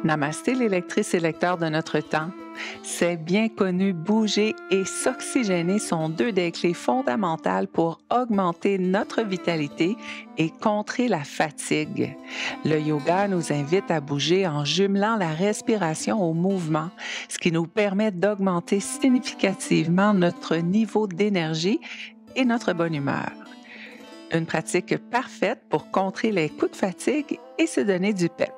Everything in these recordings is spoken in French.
Namasté, les lectrices et lecteurs de notre temps. C'est bien connu, bouger et s'oxygéner sont deux des clés fondamentales pour augmenter notre vitalité et contrer la fatigue. Le yoga nous invite à bouger en jumelant la respiration au mouvement, ce qui nous permet d'augmenter significativement notre niveau d'énergie et notre bonne humeur. Une pratique parfaite pour contrer les coups de fatigue et se donner du pep.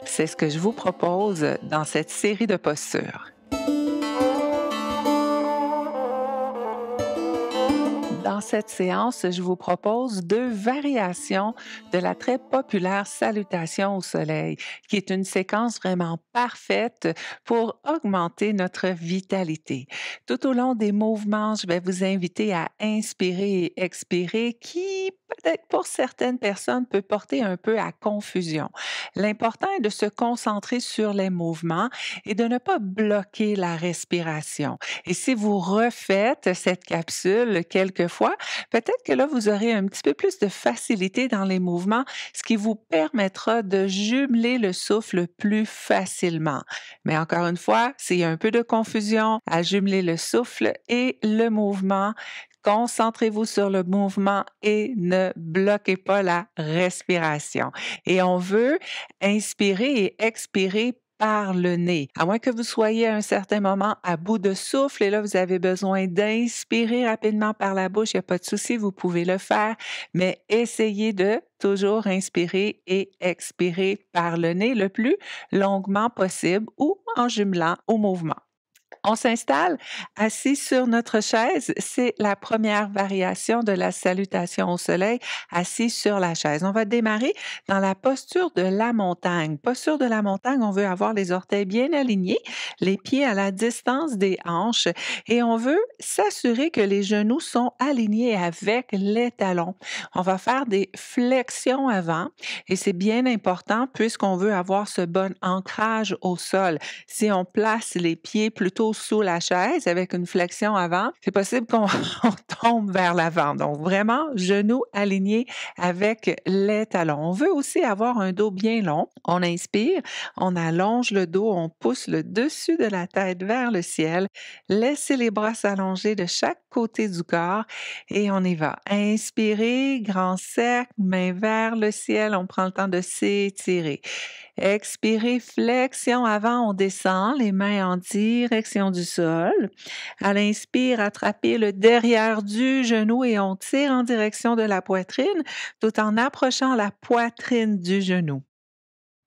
C'est ce que je vous propose dans cette série de postures. Dans cette séance, je vous propose deux variations de la très populaire salutation au soleil, qui est une séquence vraiment parfaite pour augmenter notre vitalité. Tout au long des mouvements, je vais vous inviter à inspirer et expirer, qui peut-être pour certaines personnes peut porter un peu à confusion. L'important est de se concentrer sur les mouvements et de ne pas bloquer la respiration. Et si vous refaites cette capsule quelquefois, peut-être que là, vous aurez un petit peu plus de facilité dans les mouvements, ce qui vous permettra de jumeler le souffle plus facilement. Mais encore une fois, s'il y a un peu de confusion à jumeler le souffle et le mouvement, concentrez-vous sur le mouvement et ne bloquez pas la respiration. Et on veut inspirer et expirer par le nez. À moins que vous soyez à un certain moment à bout de souffle et là, vous avez besoin d'inspirer rapidement par la bouche, il n'y a pas de souci, vous pouvez le faire, mais essayez de toujours inspirer et expirer par le nez le plus longuement possible ou en jumelant au mouvement. On s'installe assis sur notre chaise. C'est la première variation de la salutation au soleil, assis sur la chaise. On va démarrer dans la posture de la montagne. Posture de la montagne, on veut avoir les orteils bien alignés, les pieds à la distance des hanches et on veut s'assurer que les genoux sont alignés avec les talons. On va faire des flexions avant et c'est bien important puisqu'on veut avoir ce bon ancrage au sol. Si on place les pieds plutôt sous la chaise avec une flexion avant, c'est possible qu'on on tombe vers l'avant. Donc, vraiment, genoux alignés avec les talons. On veut aussi avoir un dos bien long. On inspire, on allonge le dos, on pousse le dessus de la tête vers le ciel. Laissez les bras s'allonger de chaque côté du corps et on y va. Inspirez, grand cercle, main vers le ciel. On prend le temps de s'étirer. Expirez, flexion avant, on descend, les mains en direction du sol. À l'inspire, attrapez le derrière du genou et on tire en direction de la poitrine tout en approchant la poitrine du genou.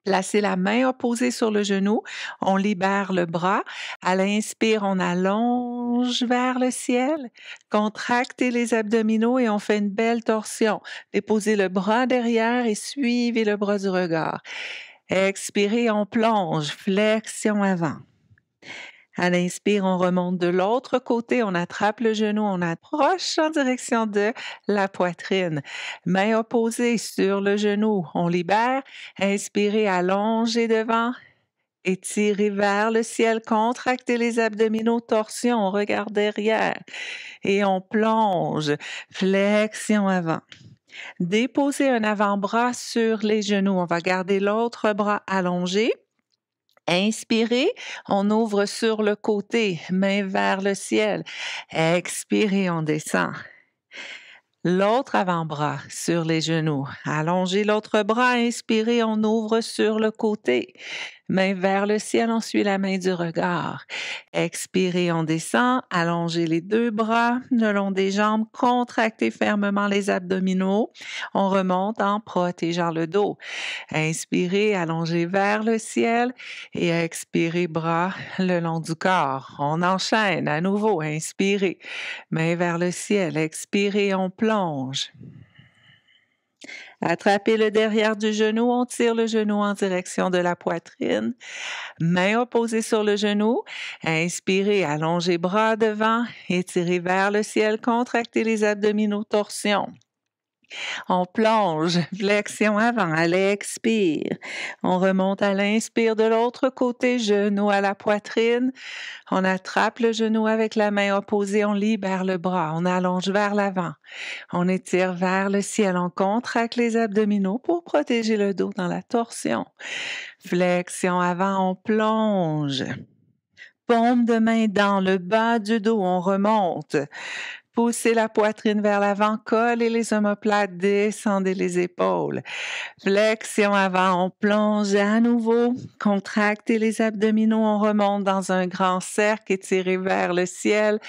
Placez la main opposée sur le genou, on libère le bras. À l'inspire, on allonge vers le ciel. Contractez les abdominaux et on fait une belle torsion. Déposez le bras derrière et suivez le bras du regard. Expirez, on plonge, flexion avant. À l'inspire, on remonte de l'autre côté, on attrape le genou, on approche en direction de la poitrine. Main opposée sur le genou, on libère. Inspirez, allongez devant. Étirez vers le ciel, contractez les abdominaux, torsion, on regarde derrière. Et on plonge, flexion avant. Déposez un avant-bras sur les genoux. On va garder l'autre bras allongé. Inspirez, on ouvre sur le côté, main vers le ciel. Expirez, on descend. L'autre avant-bras sur les genoux. Allongez l'autre bras, inspirez, on ouvre sur le côté. Main vers le ciel, on suit la main du regard. Expirez, on descend. Allongez les deux bras le long des jambes. Contractez fermement les abdominaux. On remonte en protégeant le dos. Inspirez, allongez vers le ciel et expirez, bras le long du corps. On enchaîne à nouveau. Inspirez, main vers le ciel. Expirez, on plonge. Attrapez le derrière du genou, on tire le genou en direction de la poitrine. Main opposée sur le genou. Inspirez, allongez bras devant, étirez vers le ciel, contractez les abdominaux, torsion. On plonge, flexion avant, à l'expire. On remonte à l'inspire de l'autre côté, genou à la poitrine. On attrape le genou avec la main opposée, on libère le bras, on allonge vers l'avant. On étire vers le ciel, on contracte les abdominaux pour protéger le dos dans la torsion. Flexion avant, on plonge. Paume de main dans le bas du dos, on remonte. Poussez la poitrine vers l'avant, collez les omoplates, descendez les épaules. Flexion avant, on plonge à nouveau. Contractez les abdominaux, on remonte dans un grand cercle, étirez vers le ciel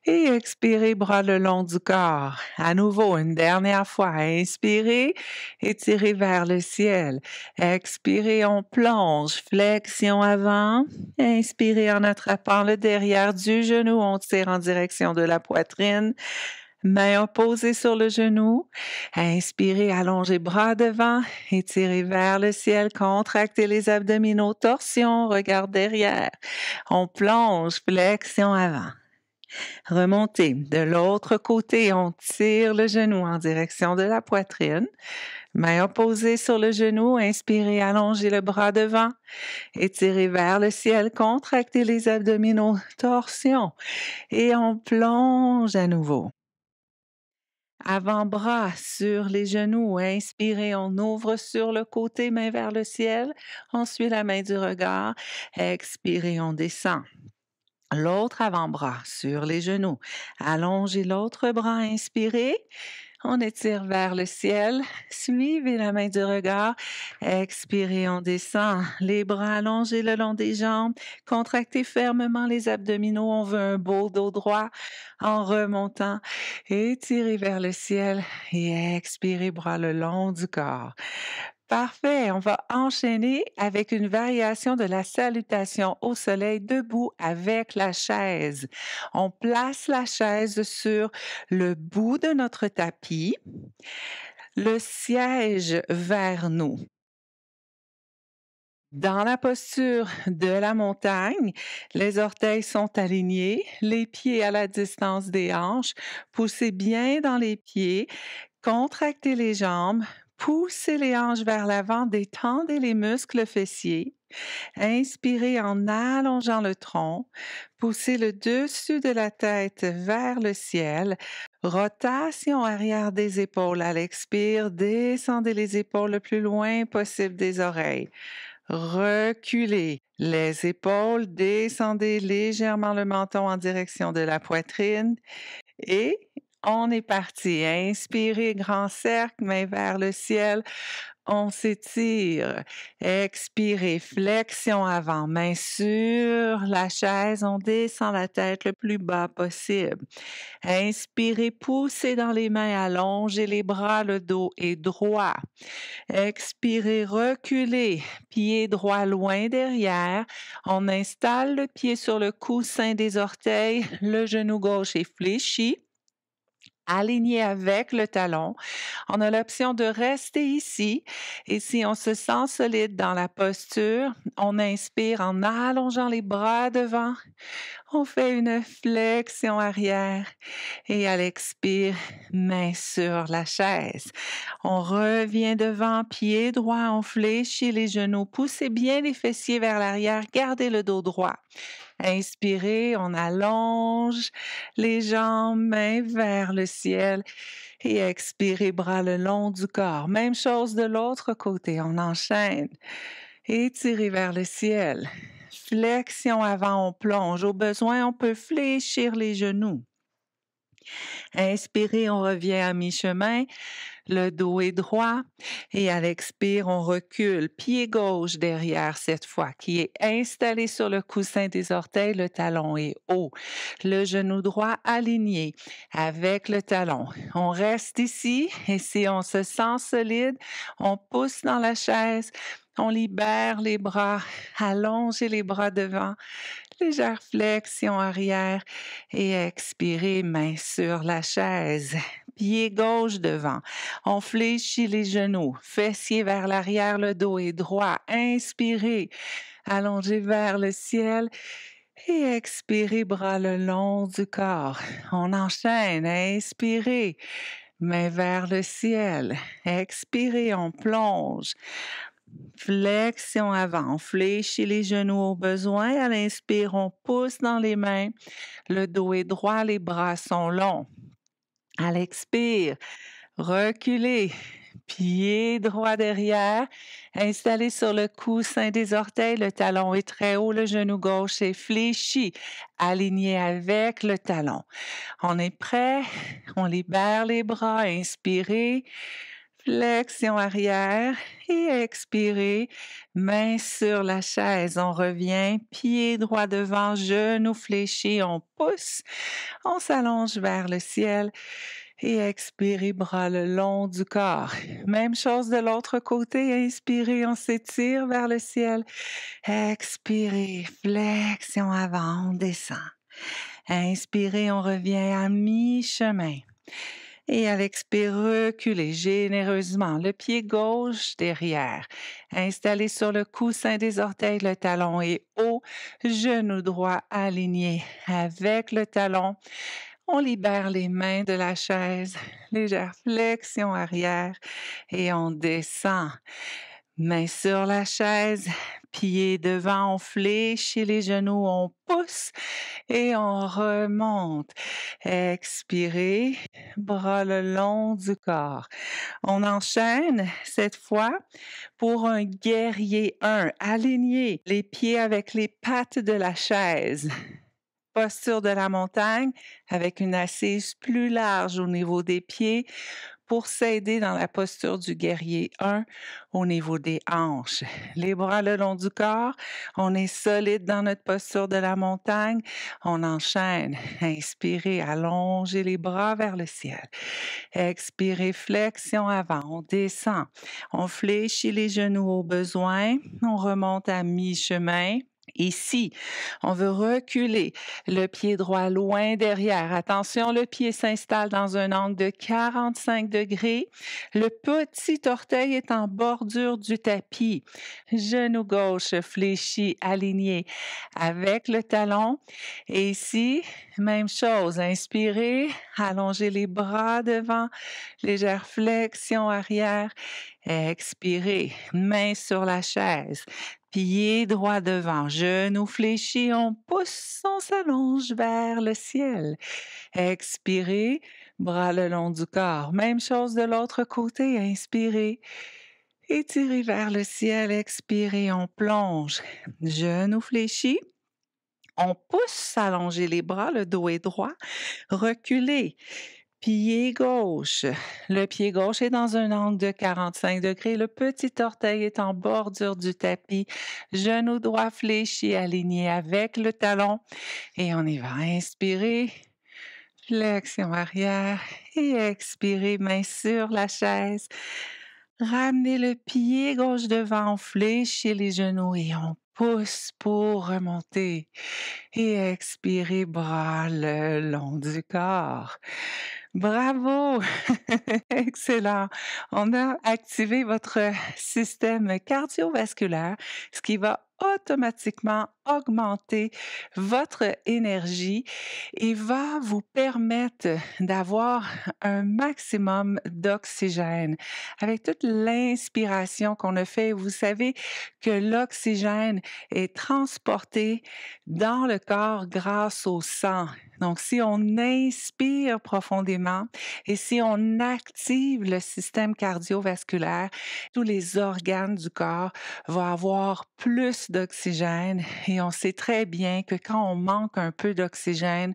et expirez, bras le long du corps. À nouveau, une dernière fois, inspirez, étirez vers le ciel. Expirez, on plonge, flexion avant. Inspirez en attrapant le derrière du genou, on tire en direction de la poitrine. Main opposée sur le genou. Inspirez, allongez bras devant, étirez vers le ciel, contractez les abdominaux, torsion, regard derrière. On plonge, flexion avant. Remontez. De l'autre côté, on tire le genou en direction de la poitrine. Main opposée sur le genou, inspirez, allongez le bras devant, étirez vers le ciel, contractez les abdominaux, torsion. Et on plonge à nouveau. Avant-bras sur les genoux, inspirez, on ouvre sur le côté, main vers le ciel. On suit la main du regard. Expirez, on descend. L'autre avant-bras sur les genoux. Allongez l'autre bras, inspirez. On étire vers le ciel. Suivez la main du regard. Expirez, on descend. Les bras allongés le long des jambes. Contractez fermement les abdominaux. On veut un beau dos droit en remontant. Étirez vers le ciel et expirez, bras le long du corps. Parfait, on va enchaîner avec une variation de la salutation au soleil debout avec la chaise. On place la chaise sur le bout de notre tapis, le siège vers nous. Dans la posture de la montagne, les orteils sont alignés, les pieds à la distance des hanches. Poussez bien dans les pieds, contractez les jambes, poussez les hanches vers l'avant, détendez les muscles fessiers. Inspirez en allongeant le tronc. Poussez le dessus de la tête vers le ciel. Rotation arrière des épaules à l'expire. Descendez les épaules le plus loin possible des oreilles. Reculez les épaules, descendez légèrement le menton en direction de la poitrine et on est parti. Inspirez, grand cercle, main vers le ciel. On s'étire. Expirez, flexion avant, main sur la chaise. On descend la tête le plus bas possible. Inspirez, poussez dans les mains, allongez les bras, le dos est droit. Expirez, reculez, pied droit loin derrière. On installe le pied sur le coussin des orteils, le genou gauche est fléchi, aligné avec le talon. On a l'option de rester ici et si on se sent solide dans la posture, on inspire en allongeant les bras devant. On fait une flexion arrière et à l'expire, main sur la chaise. On revient devant, pied droit, on fléchit les genoux, poussez bien les fessiers vers l'arrière, gardez le dos droit. Inspirez, on allonge les jambes, mains vers le ciel et expirez, bras le long du corps. Même chose de l'autre côté, on enchaîne. Étirez vers le ciel. Flexion avant, on plonge. Au besoin, on peut fléchir les genoux. Inspirez, on revient à mi-chemin. Le dos est droit et à l'expire, on recule. Pied gauche derrière cette fois, qui est installé sur le coussin des orteils. Le talon est haut. Le genou droit aligné avec le talon. On reste ici et si on se sent solide, on pousse dans la chaise. On libère les bras, allongez les bras devant, légère flexion arrière et expirez, main sur la chaise. Pied gauche devant. On fléchit les genoux, fessiers vers l'arrière, le dos est droit. Inspirez, allongez vers le ciel et expirez, bras le long du corps. On enchaîne, inspirez. main vers le ciel. Expirez, on plonge. Flexion avant, on fléchit les genoux au besoin. À l'inspire, on pousse dans les mains. Le dos est droit, les bras sont longs. À l'expire, reculez. Pied droit derrière, installé sur le coussin des orteils, le talon est très haut, le genou gauche est fléchi, aligné avec le talon. On est prêt, on libère les bras, inspirez, flexion arrière et expirez, main sur la chaise, on revient, pied droit devant, genou fléchi, on pousse, on s'allonge vers le ciel. Et expirez, bras le long du corps. Même chose de l'autre côté. Inspirez, on s'étire vers le ciel. Expirez, flexion avant, on descend. Inspirez, on revient à mi-chemin. Et à l'expire, reculez généreusement le pied gauche derrière. Installé sur le coussin des orteils, le talon est haut, genou droit aligné avec le talon. On libère les mains de la chaise, légère flexion arrière et on descend. Main sur la chaise, pied devant, on fléchit les genoux, on pousse et on remonte. Expirez, bras le long du corps. On enchaîne cette fois pour un guerrier 1. Alignez les pieds avec les pattes de la chaise. Posture de la montagne avec une assise plus large au niveau des pieds pour s'aider dans la posture du guerrier 1 au niveau des hanches. Les bras le long du corps, on est solide dans notre posture de la montagne. On enchaîne. Inspirez, allongez les bras vers le ciel. Expirez, flexion avant, on descend. On fléchit les genoux au besoin. On remonte à mi-chemin. Ici, on veut reculer le pied droit loin derrière. Attention, le pied s'installe dans un angle de 45 degrés. Le petit orteil est en bordure du tapis. Genou gauche fléchi, aligné avec le talon. Et ici, même chose. Inspirez, allongez les bras devant, légère flexion arrière. Expirez, main sur la chaise. Pied droit devant, genou fléchi, on pousse, on s'allonge vers le ciel. Expirez, bras le long du corps. Même chose de l'autre côté, inspirez. Étirez vers le ciel, expirez, on plonge. Genou fléchi. On pousse, allonger les bras, le dos est droit. Reculez. Pied gauche. Le pied gauche est dans un angle de 45 degrés. Le petit orteil est en bordure du tapis. Genou droit fléchi, aligné avec le talon. Et on y va. Inspirez. Flexion arrière. Et expirez, main sur la chaise. Ramenez le pied gauche devant, fléchissez les genoux et on pousse pour remonter. Et expirez, bras le long du corps. Bravo! Excellent. On a activé votre système cardiovasculaire, ce qui va automatiquement augmenter votre énergie et va vous permettre d'avoir un maximum d'oxygène. Avec toute l'inspiration qu'on a fait, vous savez que l'oxygène est transporté dans le corps grâce au sang. Donc, si on inspire profondément et si on active le système cardiovasculaire, tous les organes du corps vont avoir plus d'oxygène et on sait très bien que quand on manque un peu d'oxygène,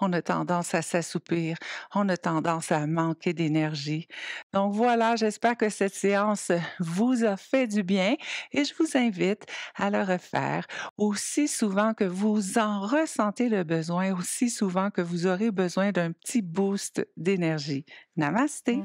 on a tendance à s'assoupir, on a tendance à manquer d'énergie. Donc voilà, j'espère que cette séance vous a fait du bien et je vous invite à le refaire aussi souvent que vous en ressentez le besoin, aussi souvent que vous aurez besoin d'un petit boost d'énergie. Namasté!